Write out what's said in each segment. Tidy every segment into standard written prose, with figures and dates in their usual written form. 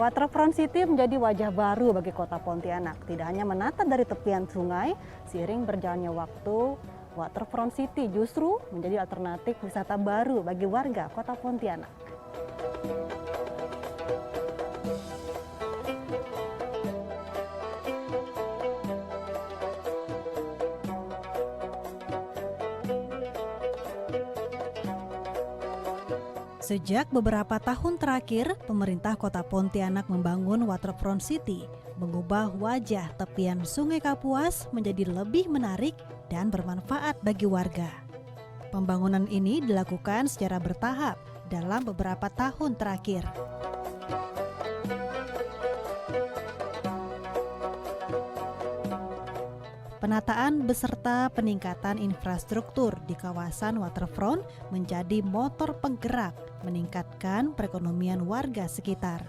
Waterfront City menjadi wajah baru bagi kota Pontianak. Tidak hanya menatap dari tepian sungai, seiring berjalannya waktu, Waterfront City justru menjadi alternatif wisata baru bagi warga kota Pontianak. Sejak beberapa tahun terakhir, pemerintah kota Pontianak membangun Waterfront City, mengubah wajah tepian Sungai Kapuas menjadi lebih menarik dan bermanfaat bagi warga. Pembangunan ini dilakukan secara bertahap dalam beberapa tahun terakhir. Penataan beserta peningkatan infrastruktur di kawasan waterfront menjadi motor penggerak meningkatkan perekonomian warga sekitar.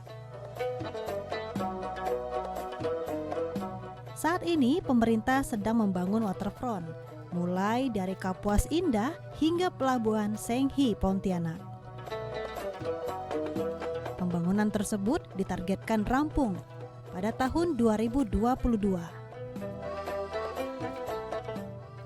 Saat ini pemerintah sedang membangun waterfront, mulai dari Kapuas Indah hingga Pelabuhan Senghi Pontianak. Pembangunan tersebut ditargetkan rampung pada tahun 2022.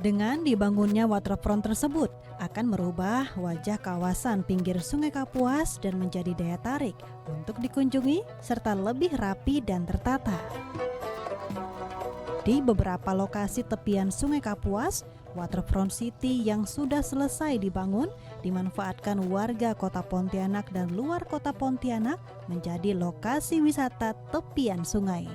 Dengan dibangunnya waterfront tersebut akan merubah wajah kawasan pinggir Sungai Kapuas dan menjadi daya tarik untuk dikunjungi serta lebih rapi dan tertata. Di beberapa lokasi tepian Sungai Kapuas, Waterfront City yang sudah selesai dibangun dimanfaatkan warga kota Pontianak dan luar kota Pontianak menjadi lokasi wisata tepian sungai.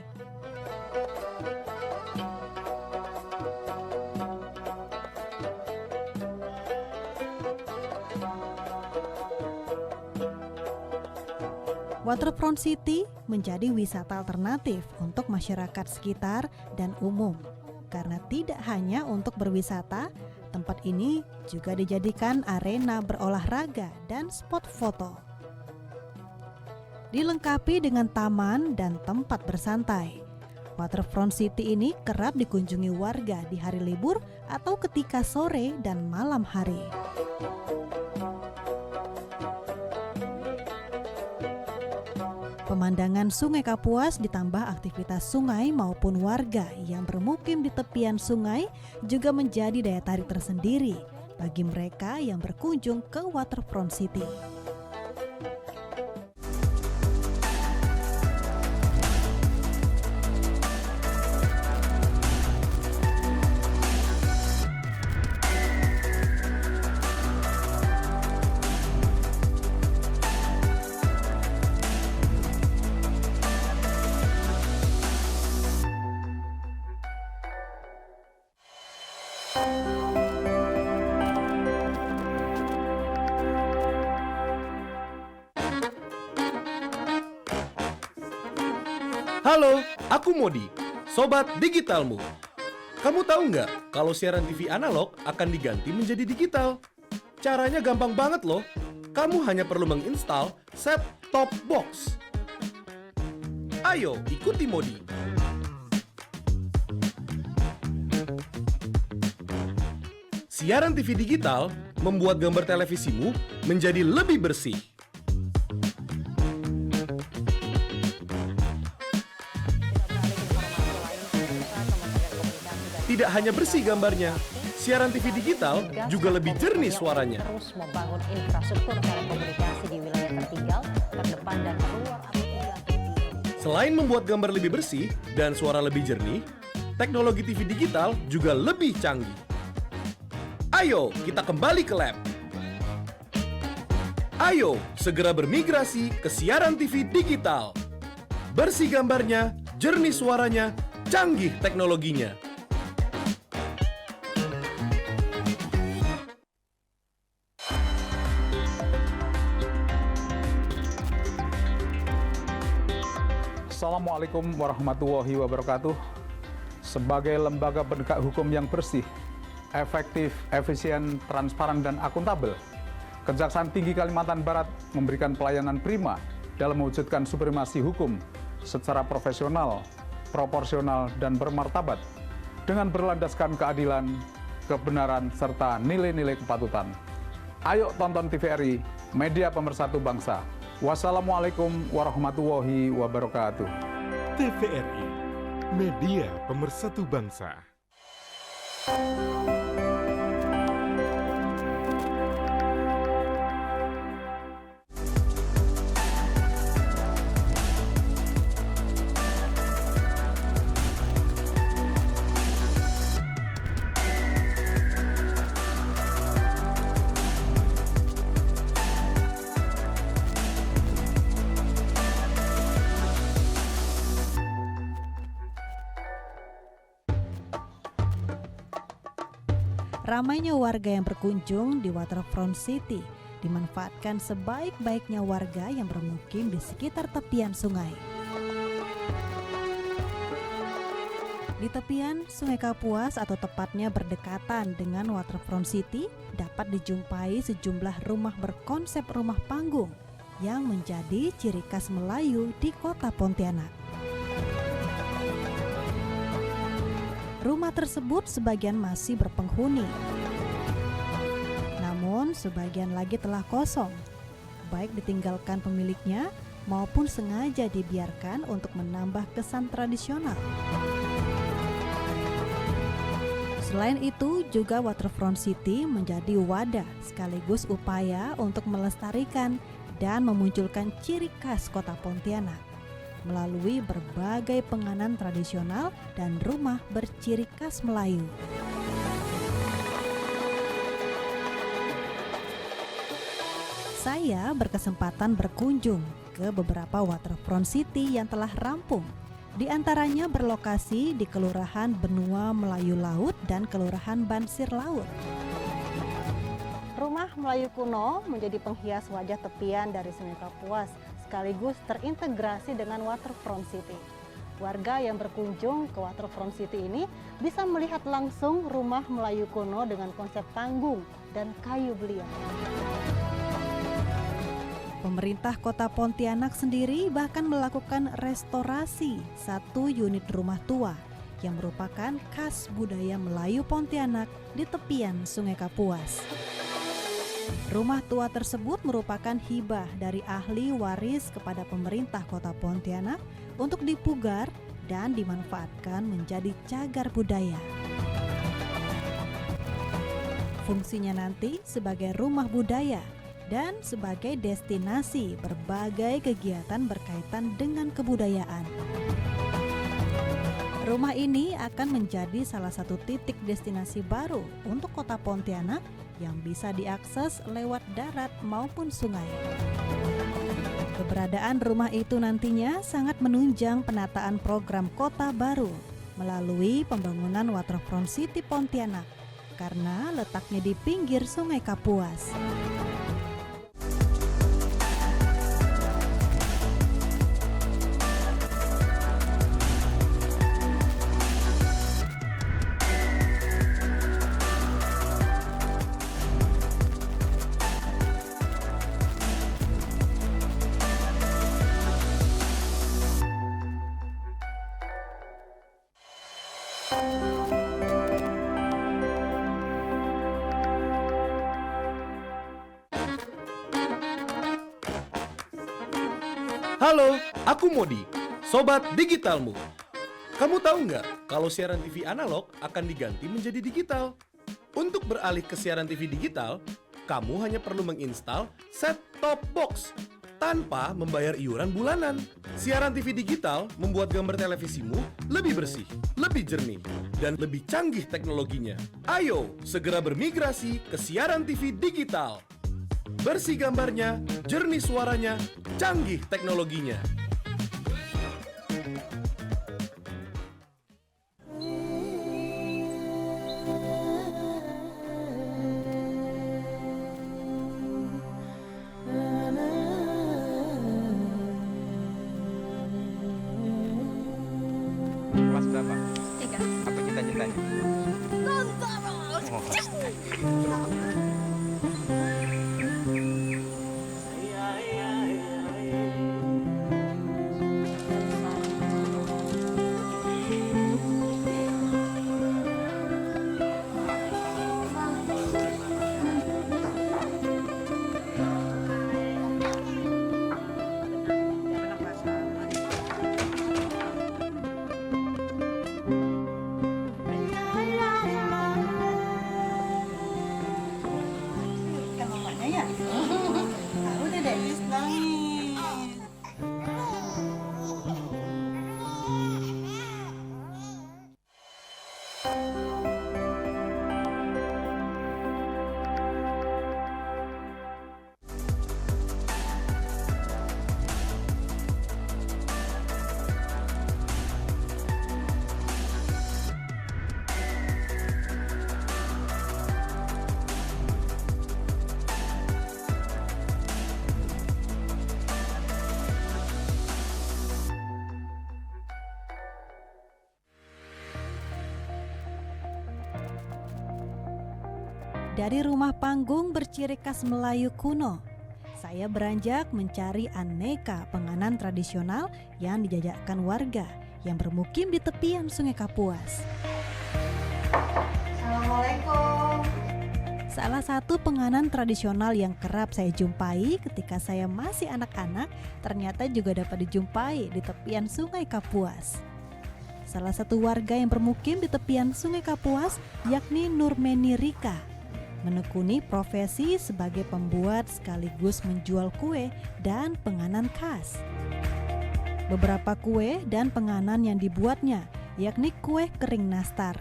Waterfront City menjadi wisata alternatif untuk masyarakat sekitar dan umum. Karena tidak hanya untuk berwisata, tempat ini juga dijadikan arena berolahraga dan spot foto. Dilengkapi dengan taman dan tempat bersantai. Waterfront City ini kerap dikunjungi warga di hari libur atau ketika sore dan malam hari. Pemandangan Sungai Kapuas ditambah aktivitas sungai maupun warga yang bermukim di tepian sungai juga menjadi daya tarik tersendiri bagi mereka yang berkunjung ke Waterfront City. Halo, aku Modi, Sobat Digitalmu. Kamu tahu nggak kalau siaran TV analog akan diganti menjadi digital? Caranya gampang banget loh. Kamu hanya perlu menginstal set-top box. Ayo, ikuti Modi. Siaran TV digital membuat gambar televisimu menjadi lebih bersih. Tidak hanya bersih gambarnya, siaran TV digital juga lebih jernih suaranya. Terus membangun infrastruktur telekomunikasi di wilayah tertinggal, terdepan dan terluar. Selain membuat gambar lebih bersih dan suara lebih jernih, teknologi TV digital juga lebih canggih. Ayo, kita kembali ke lab. Ayo, segera bermigrasi ke siaran TV digital. Bersih gambarnya, jernih suaranya, canggih teknologinya. Assalamualaikum warahmatullahi wabarakatuh. Sebagai lembaga penegak hukum yang bersih, efektif, efisien, transparan, dan akuntabel, Kejaksaan Tinggi Kalimantan Barat memberikan pelayanan prima dalam mewujudkan supremasi hukum secara profesional, proporsional, dan bermartabat dengan berlandaskan keadilan, kebenaran, serta nilai-nilai kepatutan. Ayo tonton TVRI media pemersatu bangsa. Wassalamualaikum warahmatullahi wabarakatuh. TVRI, Media Pemersatu Bangsa. Ramainya warga yang berkunjung di Waterfront City dimanfaatkan sebaik-baiknya warga yang bermukim di sekitar tepian sungai. Di tepian Sungai Kapuas atau tepatnya berdekatan dengan Waterfront City dapat dijumpai sejumlah rumah berkonsep rumah panggung yang menjadi ciri khas Melayu di kota Pontianak. Rumah tersebut sebagian masih berpenghuni, namun sebagian lagi telah kosong, baik ditinggalkan pemiliknya maupun sengaja dibiarkan untuk menambah kesan tradisional. Selain itu, juga Waterfront City menjadi wadah sekaligus upaya untuk melestarikan dan memunculkan ciri khas kota Pontianak melalui berbagai penganan tradisional dan rumah berciri khas Melayu. Saya berkesempatan berkunjung ke beberapa Waterfront City yang telah rampung. Di antaranya berlokasi di Kelurahan Benua Melayu Laut dan Kelurahan Bansir Laut. Rumah Melayu kuno menjadi penghias wajah tepian dari Sungai Kapuas, sekaligus terintegrasi dengan Waterfront City. Warga yang berkunjung ke Waterfront City ini bisa melihat langsung rumah Melayu kuno dengan konsep panggung dan kayu belia. Pemerintah Kota Pontianak sendiri bahkan melakukan restorasi satu unit rumah tua yang merupakan khas budaya Melayu Pontianak di tepian Sungai Kapuas. Rumah tua tersebut merupakan hibah dari ahli waris kepada pemerintah Kota Pontianak untuk dipugar dan dimanfaatkan menjadi cagar budaya. Fungsinya nanti sebagai rumah budaya dan sebagai destinasi berbagai kegiatan berkaitan dengan kebudayaan. Rumah ini akan menjadi salah satu titik destinasi baru untuk Kota Pontianak yang bisa diakses lewat darat maupun sungai. Keberadaan rumah itu nantinya sangat menunjang penataan program kota baru melalui pembangunan Waterfront City Pontianak karena letaknya di pinggir Sungai Kapuas. Halo, aku Modi, Sobat Digitalmu. Kamu tahu nggak kalau siaran TV analog akan diganti menjadi digital? Untuk beralih ke siaran TV digital, kamu hanya perlu menginstal set-top box tanpa membayar iuran bulanan. Siaran TV digital membuat gambar televisimu lebih bersih, lebih jernih, dan lebih canggih teknologinya. Ayo, segera bermigrasi ke siaran TV digital. Bersih gambarnya, jernih suaranya, canggih teknologinya. Kelas berapa? 3. Apa cita-citanya? Dari rumah panggung berciri khas Melayu kuno, saya beranjak mencari aneka penganan tradisional yang dijajakan warga yang bermukim di tepian Sungai Kapuas. Assalamualaikum. Salah satu penganan tradisional yang kerap saya jumpai ketika saya masih anak-anak ternyata juga dapat dijumpai di tepian Sungai Kapuas. Salah satu warga yang bermukim di tepian Sungai Kapuas yakni Nurmeni Rika, menekuni profesi sebagai pembuat sekaligus menjual kue dan penganan khas. Beberapa kue dan penganan yang dibuatnya yakni kue kering nastar.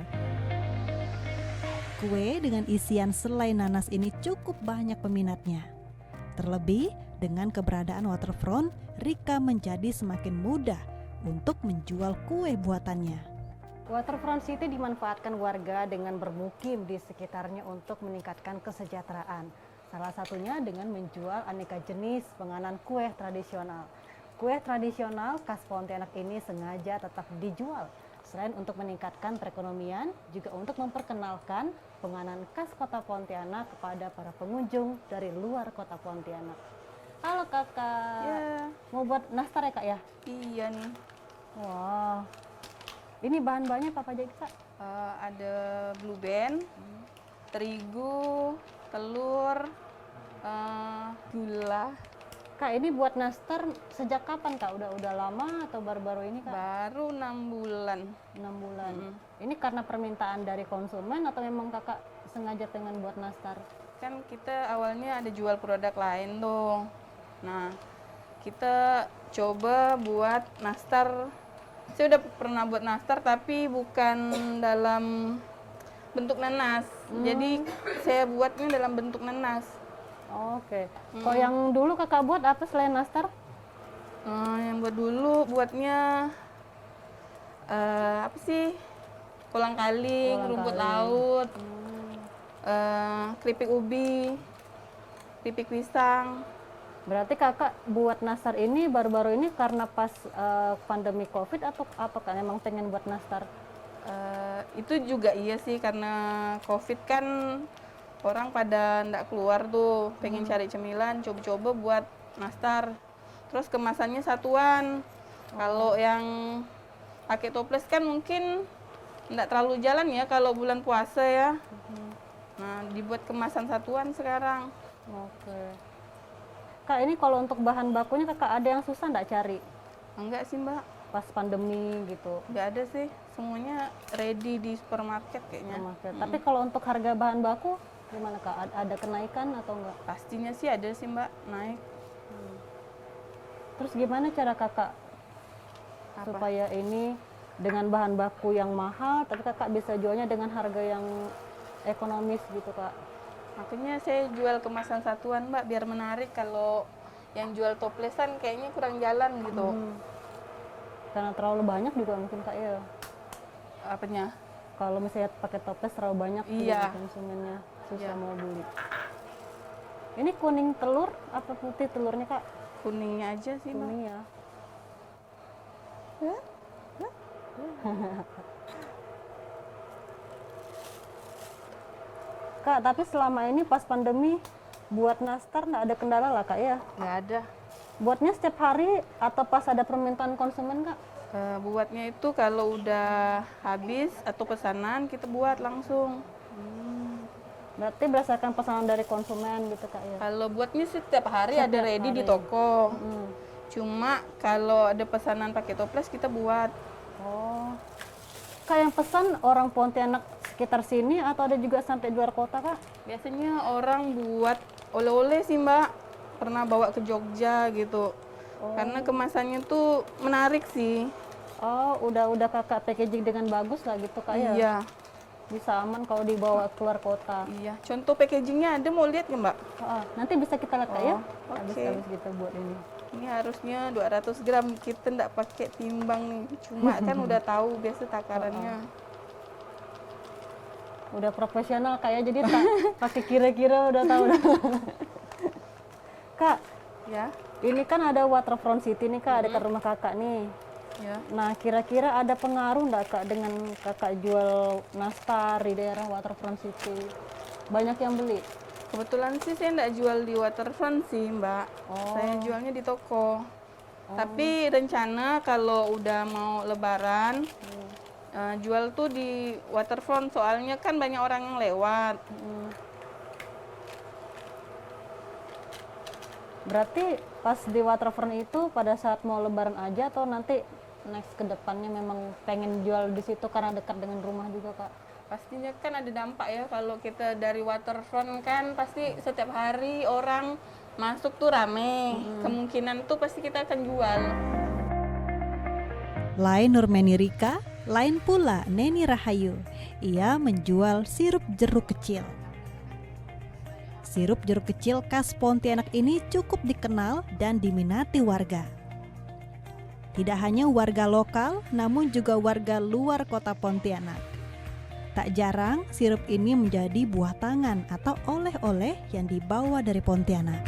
Kue dengan isian selai nanas ini cukup banyak peminatnya. Terlebih dengan keberadaan waterfront, Rika menjadi semakin mudah untuk menjual kue buatannya. Waterfront City dimanfaatkan warga dengan bermukim di sekitarnya untuk meningkatkan kesejahteraan. Salah satunya dengan menjual aneka jenis penganan kue tradisional. Kue tradisional khas Pontianak ini sengaja tetap dijual. Selain untuk meningkatkan perekonomian, juga untuk memperkenalkan penganan khas kota Pontianak kepada para pengunjung dari luar kota Pontianak. Halo kakak, Ya, mau buat nastar ya kak ya? iya nih. Wah, ini bahan-bahannya apa aja kak? Ada blue band, terigu, telur, gula. Kak, ini buat nastar sejak kapan kak? Udah lama atau baru-baru ini kak? Baru 6 bulan. 6 bulan. Ini karena permintaan dari konsumen atau memang kakak sengaja pengen buat nastar? Kan kita awalnya ada jual produk lain tuh. Nah, kita coba buat nastar. Saya udah pernah buat nastar tapi bukan dalam bentuk nanas. Jadi saya buatnya dalam bentuk nanas. Oke. Kalau yang dulu kakak buat apa selain nastar? Yang buat dulu buatnya apa sih? Kolang-kaling, rumput laut, keripik ubi, keripik pisang. Berarti kakak buat nastar ini baru-baru ini karena pas pandemi COVID atau apa kak? Emang pengen buat nastar? Itu juga iya sih karena COVID kan orang pada ndak keluar tuh, pengen cari cemilan, coba-coba buat nastar. Terus kemasannya satuan. Kalau yang pakai toples kan mungkin ndak terlalu jalan ya kalau bulan puasa ya. Nah, dibuat kemasan satuan sekarang. Oke. Kak, ini kalau untuk bahan bakunya kakak ada yang susah ndak cari Enggak sih Mbak, pas pandemi gitu? nggak ada sih. Semuanya ready di supermarket kayaknya. Supermarket. Tapi kalau untuk harga bahan baku gimana kak? Ada kenaikan atau enggak? Pastinya sih ada sih Mbak, naik. Terus gimana cara kakak Apa? supaya ini dengan bahan baku yang mahal tapi kakak bisa jualnya dengan harga yang ekonomis gitu kak? Makanya saya jual kemasan satuan Mbak, biar menarik. Kalau yang jual toplesan kayaknya kurang jalan gitu. Karena terlalu banyak juga mungkin kak ya. Apanya? Kalau misalnya pakai toples terlalu banyak Iya. juga konsumennya susah Iya. mau beli. Ini kuning telur apa putih telurnya kak? Kuningnya aja sih Mbak. Kuning ya. Kak, tapi selama ini pas pandemi buat nastar nggak ada kendala lah kak ya? Nggak ada. Buatnya setiap hari atau pas ada permintaan konsumen kak? Buatnya itu kalau udah habis atau pesanan kita buat langsung. Berarti berdasarkan pesanan dari konsumen gitu kak ya? Kalau buatnya sih setiap hari ada Setiap ready di hari. toko. Hmm. Cuma kalau ada pesanan pakai toples kita buat. Oh, kak yang pesan orang Pontianak sekitar sini atau ada juga sampai di luar kota kak? Biasanya orang buat oleh-oleh sih Mbak. Pernah bawa ke Jogja gitu. Karena kemasannya tuh menarik sih. Oh, udah kakak packaging dengan bagus lah gitu kak ya? Iya, Bisa aman kalau dibawa keluar kota. iya. Contoh packagingnya ada, mau lihat nggak Mbak? Ah, nanti bisa kita lihat kak ya? Oh, Habis oke. kita buat ini. Ini harusnya 200 gram. Kita nggak pakai timbang nih. Cuma kan udah tahu biasa takarannya. Udah profesional kak ya, jadi tak pakai kira-kira udah tahu. Kak, Ya, ini kan ada Waterfront City nih kak, dekat rumah kakak nih. ya. Nah, kira-kira ada pengaruh nggak kak dengan kakak jual nastar di daerah Waterfront City? Banyak yang beli. Kebetulan sih saya nggak jual di waterfront sih, Mbak. Oh. Saya jualnya di toko. Tapi rencana kalau udah mau lebaran, jual tuh di waterfront, soalnya kan banyak orang yang lewat. Berarti pas di waterfront itu pada saat mau lebaran aja atau nanti next ke depannya memang pengen jual di situ karena dekat dengan rumah juga, Kak? Pastinya kan ada dampak ya, kalau kita dari waterfront kan pasti setiap hari orang masuk tuh rame. Kemungkinan tuh pasti kita akan jual. Lain Nurmeni Rika, lain pula Neni Rahayu. Ia menjual sirup jeruk kecil. Sirup jeruk kecil khas Pontianak ini cukup dikenal dan diminati warga. Tidak hanya warga lokal, namun juga warga luar kota Pontianak. Tak jarang sirup ini menjadi buah tangan atau oleh-oleh yang dibawa dari Pontianak.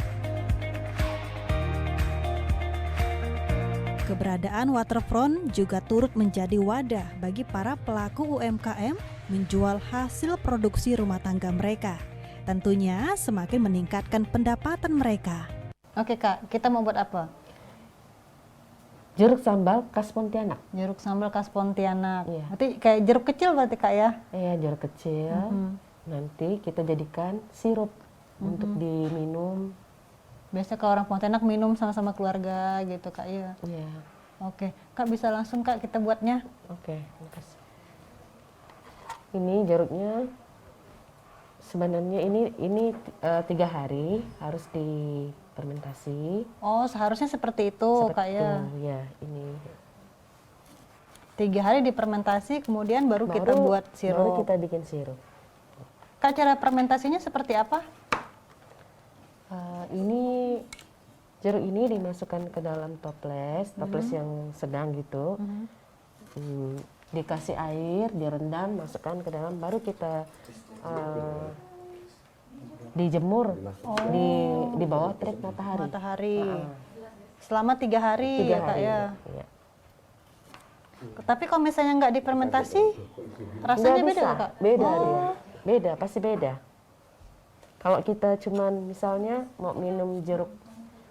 Keberadaan waterfront juga turut menjadi wadah bagi para pelaku UMKM menjual hasil produksi rumah tangga mereka. Tentunya semakin meningkatkan pendapatan mereka. Oke, Kak, kita mau buat apa? Jeruk sambal khas Pontianak. Jeruk sambal khas Pontianak. Iya. Berarti kayak jeruk kecil berarti, Kak, ya? Iya, jeruk kecil. Nanti kita jadikan sirup untuk diminum. Biasa kalau orang Pontianak minum sama-sama keluarga gitu, Kak, ya. Iya. Oke, Kak, bisa langsung, Kak, kita buatnya. Oke, makasih. Ini jeruknya sebenarnya ini 3 hari harus difermentasi. Oh, seharusnya seperti itu, Kak, ya. Ya, ini 3 hari difermentasi, kemudian baru kita buat sirup. Baru kita bikin sirup. Kak, cara fermentasinya seperti apa? Ini jeruk ini dimasukkan ke dalam toples yang sedang gitu. Dikasih air, direndam, masukkan ke dalam, baru kita dijemur di bawah terik matahari. Selama 3 hari, 3 ya, Kak, hari. ya. Iya. Tapi kalau misalnya nggak difermentasi, rasanya Nggak beda bisa. nggak, Kak? Beda dia. Beda, pasti beda. Kalau kita cuman misalnya mau minum jeruk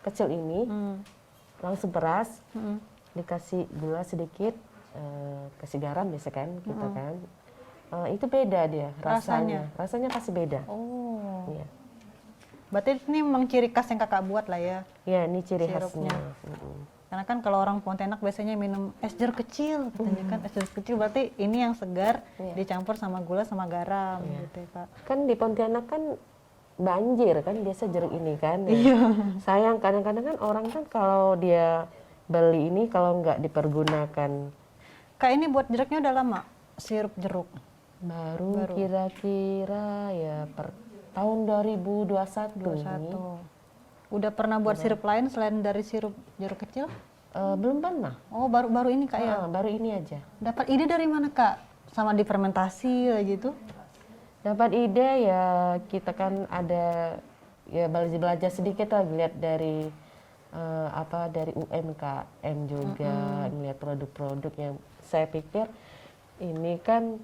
kecil ini, langsung peras, dikasih gula sedikit, kasih garam biasa kan, kita kan. Itu beda dia rasanya. Rasanya pasti beda. Oh. Iya. Berarti ini memang ciri khas yang Kakak buat lah ya. Ya, ini ciri Sirupnya. khasnya. Karena kan kalau orang Pontianak biasanya minum es jeruk kecil, katanya kan es jeruk kecil berarti ini yang segar dicampur sama gula sama garam gitu ya, Kak. Kan di Pontianak kan banjir kan biasa jeruk ini kan. Sayang kadang-kadang kan orang kan kalau dia beli ini kalau nggak dipergunakan. Kak, ini buat jeruknya udah lama sirup jeruk? Baru kira-kira ya per tahun 2021 ini. Udah pernah buat sirup lain selain dari sirup jeruk kecil? Belum pernah. Oh, baru ini, Kak, ya? Baru ini aja. Dapat ide dari mana, Kak? Sama difermentasi gitu? Dapat ide ya kita kan ada ya belajar sedikit lah lihat dari dari UMKM juga, melihat produk-produk yang saya pikir ini kan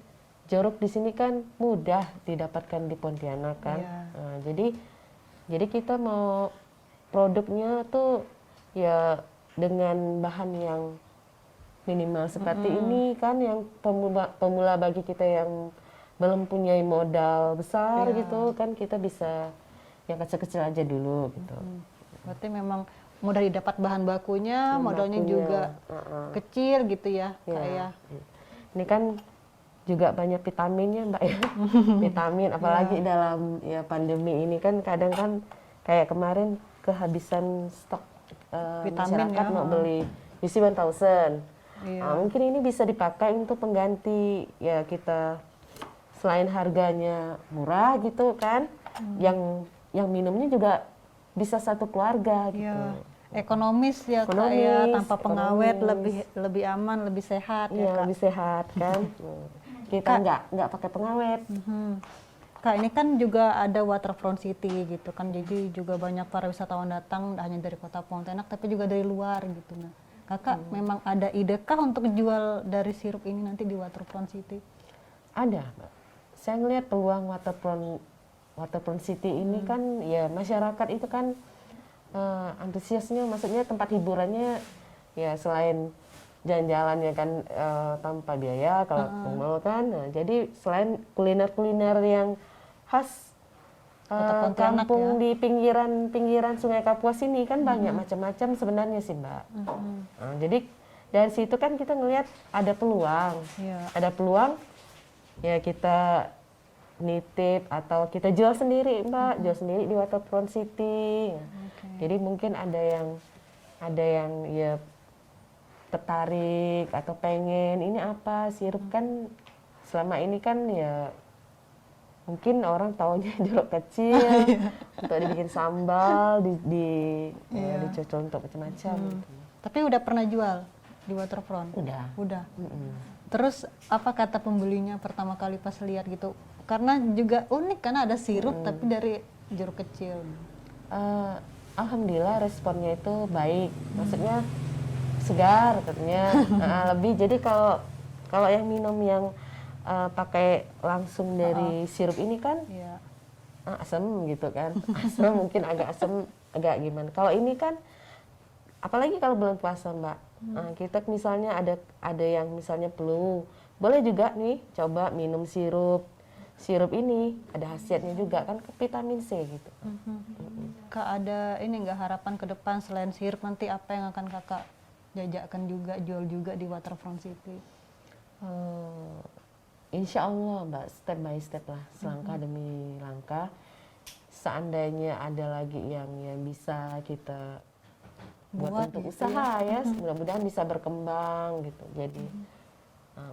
jeruk di sini kan mudah didapatkan di Pontianak kan. Jadi kita mau produknya tuh ya dengan bahan yang minimal seperti ini kan, yang pemula bagi kita yang belum punya modal besar gitu kan, kita bisa yang kecil-kecil aja dulu gitu. Berarti memang mudah didapat bahan bakunya, modalnya juga kecil gitu ya, Kak, ya. Ini kan juga banyak vitaminnya, Mbak, ya. Vitamin apalagi dalam ya pandemi ini kan kadang kan kayak kemarin kehabisan stok Vitamin masyarakat ya, mau beli UC 1000. Mungkin ini bisa dipakai untuk pengganti ya kita, selain harganya murah gitu kan, yang minumnya juga bisa satu keluarga gitu. Ekonomis ya, Kak, ya, tanpa pengawet, lebih aman, lebih sehat ya, Kak. Lebih sehat kan. Kita nggak pakai pengawet. Kak, ini kan juga ada Waterfront City gitu kan, jadi juga banyak para wisatawan datang, tidak hanya dari kota Pontianak tapi juga dari luar gitu. Nah, Kakak memang ada ide kah untuk jual dari sirup ini nanti di Waterfront City? Ada, Mbak. Saya ngelihat peluang Waterfront Waterfront City ini kan ya masyarakat itu kan antusiasnya, maksudnya tempat hiburannya ya selain jalan-jalannya kan tanpa biaya kalau mau kan. Nah, jadi selain kuliner-kuliner yang khas Kota Pontianak kampung ya. di pinggiran Sungai Kapuas ini kan banyak macam-macam sebenarnya sih Mbak. Nah, jadi dari situ kan kita ngelihat ada peluang, Iya. ada peluang ya kita nitip atau kita jual sendiri Mbak, jual sendiri di Waterfront City. Jadi mungkin ada yang ya tertarik atau pengen ini apa sirup kan selama ini kan ya mungkin orang taunya jeruk kecil untuk dibikin sambal dicocol untuk macam-macam. Gitu. Tapi udah pernah jual di Waterfront? Udah. Terus apa kata pembelinya pertama kali pas lihat gitu? Karena juga unik karena ada sirup tapi dari jeruk kecil. Alhamdulillah responnya itu baik. Maksudnya segar katanya. Lebih jadi kalau yang minum yang pakai langsung dari sirup ini kan Iya. asam gitu kan. Asam mungkin agak asam, agak gimana. Kalau ini kan apalagi kalau bulan puasa Mbak. Kita misalnya ada yang misalnya flu. Boleh juga nih coba minum sirup. Sirup ini ada khasiatnya juga kan vitamin C gitu. Kak ada ini nggak harapan ke depan selain sirup nanti apa yang akan kakak jajakan juga jual juga di Waterfront City? Insya Allah Mbak, step by step lah, selangkah demi langkah. Seandainya ada lagi yang bisa kita buat untuk gitu usaha ya, mudah-mudahan bisa berkembang gitu. Jadi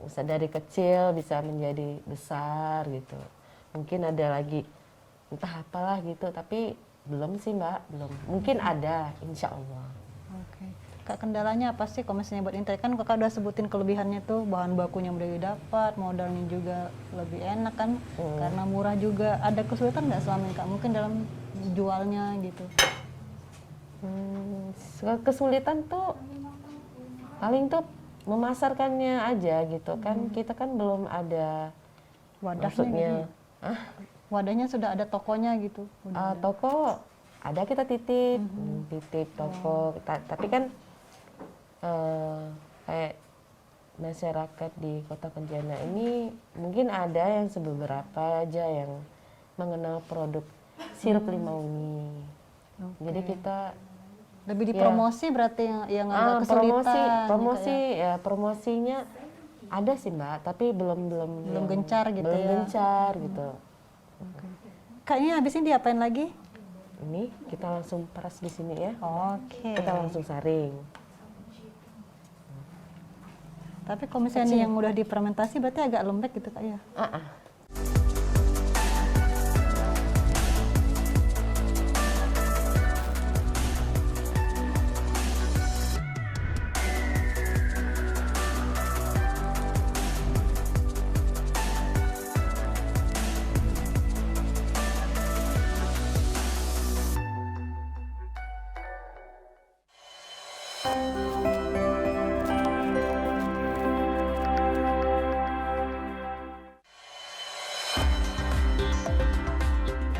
usaha dari kecil bisa menjadi besar gitu. Mungkin ada lagi entah apalah gitu, tapi belum sih Mbak, belum. Mungkin ada, insya Allah. Oke. Kak kendalanya apa sih kalau misalnya buat Intai? Kan kakak udah sebutin kelebihannya tuh bahan bakunya mudah didapat, modalnya juga lebih enak kan, karena murah juga. Ada kesulitan nggak selama ini Kak? Mungkin dalam jualnya gitu? Kesulitan tuh paling tuh memasarkannya aja gitu kan. Kita kan belum ada Wadahnya maksudnya gitu. Wadahnya sudah ada tokonya gitu. Udah ada. toko ada kita titip titip toko. Tapi kan kayak masyarakat di Kota Pontianak ini mungkin ada yang beberapa aja yang mengenal produk sirup limau ini. Jadi kita lebih dipromosi berarti yang agak kesulitan. promosi ya promosinya ada sih Mbak, tapi belum gencar gitu belum ya. gencar gitu. Kak ini habis ini diapain lagi? Ini kita langsung peras di sini ya. Oke. Kita langsung saring. Tapi kalau misalnya yang udah difermentasi berarti agak lembek gitu Kak ya?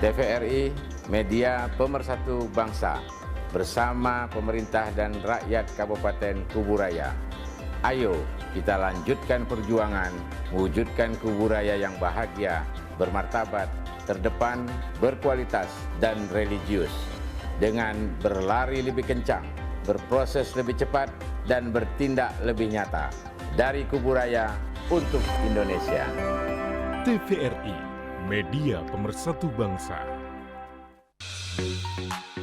TVRI, media pemersatu bangsa, bersama pemerintah dan rakyat Kabupaten Kuburaya. Ayo kita lanjutkan perjuangan, mewujudkan Kuburaya yang bahagia, bermartabat, terdepan, berkualitas, dan religius. Dengan berlari lebih kencang, berproses lebih cepat, dan bertindak lebih nyata. Dari Kuburaya untuk Indonesia. TVRI, media pemersatu bangsa.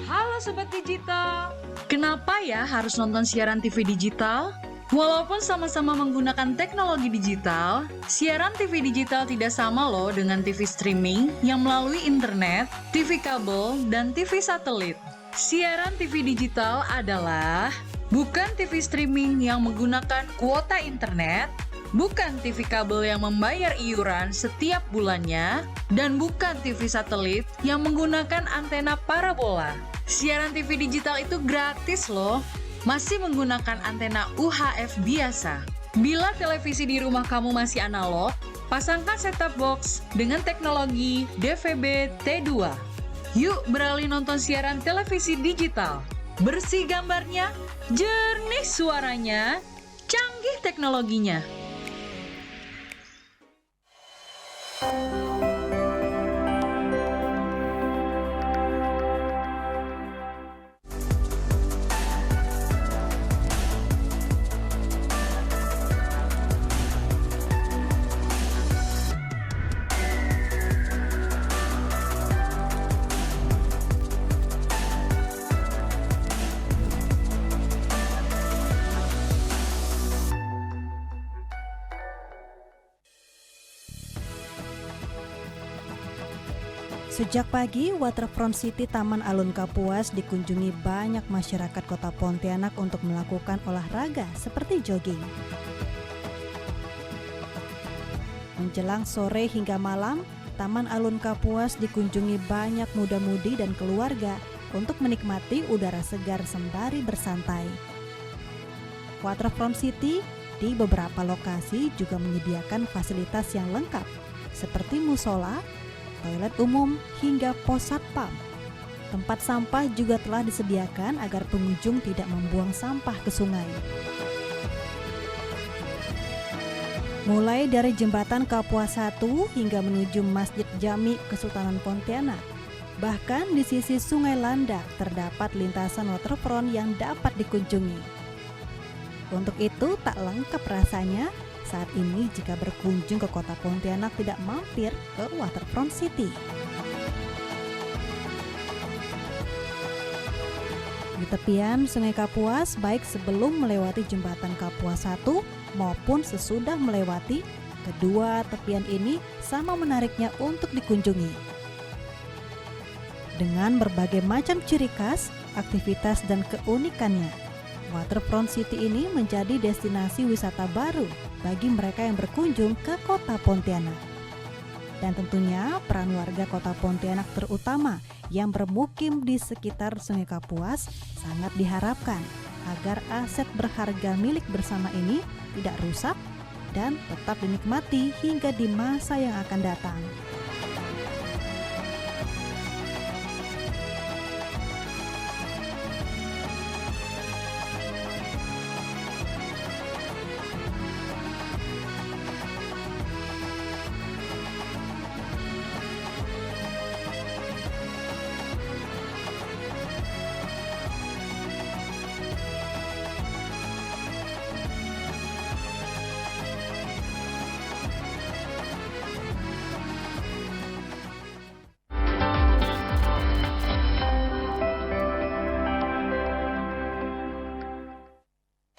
Halo Sobat Digital, kenapa ya harus nonton siaran TV digital? Walaupun sama-sama menggunakan teknologi digital, siaran TV digital tidak sama loh dengan TV streaming yang melalui internet, TV kabel, dan TV satelit. Siaran TV digital adalah bukan TV streaming yang menggunakan kuota internet, bukan TV kabel yang membayar iuran setiap bulannya, dan bukan TV satelit yang menggunakan antena parabola. Siaran TV digital itu gratis loh, masih menggunakan antena UHF biasa. Bila televisi di rumah kamu masih analog, Pasangkan set-top box dengan teknologi DVB T2. Yuk beralih nonton siaran televisi digital. Bersih gambarnya, jernih suaranya, canggih teknologinya. Sejak pagi, Waterfront City Taman Alun Kapuas dikunjungi banyak masyarakat Kota Pontianak untuk melakukan olahraga seperti jogging. Menjelang sore hingga malam, Taman Alun Kapuas dikunjungi banyak muda-mudi dan keluarga untuk menikmati udara segar sembari bersantai. Waterfront City di beberapa lokasi juga menyediakan fasilitas yang lengkap seperti musola, toilet umum, hingga pos satpam. Tempat sampah juga telah disediakan agar pengunjung tidak membuang sampah ke sungai. Mulai dari jembatan Kapuas 1 hingga menuju Masjid Jami Kesultanan Pontianak. Bahkan di sisi Sungai Landak terdapat lintasan waterfront yang dapat dikunjungi. Untuk itu tak lengkap rasanya saat ini jika berkunjung ke Kota Pontianak tidak mampir ke Waterfront City. Di tepian Sungai Kapuas, baik sebelum melewati jembatan Kapuas 1 maupun sesudah melewati, kedua tepian ini sama menariknya untuk dikunjungi. Dengan berbagai macam ciri khas, aktivitas dan keunikannya, Waterfront City ini menjadi destinasi wisata baru bagi mereka yang berkunjung ke Kota Pontianak. Dan tentunya peran warga Kota Pontianak terutama yang bermukim di sekitar Sungai Kapuas sangat diharapkan agar aset berharga milik bersama ini tidak rusak dan tetap dinikmati hingga di masa yang akan datang.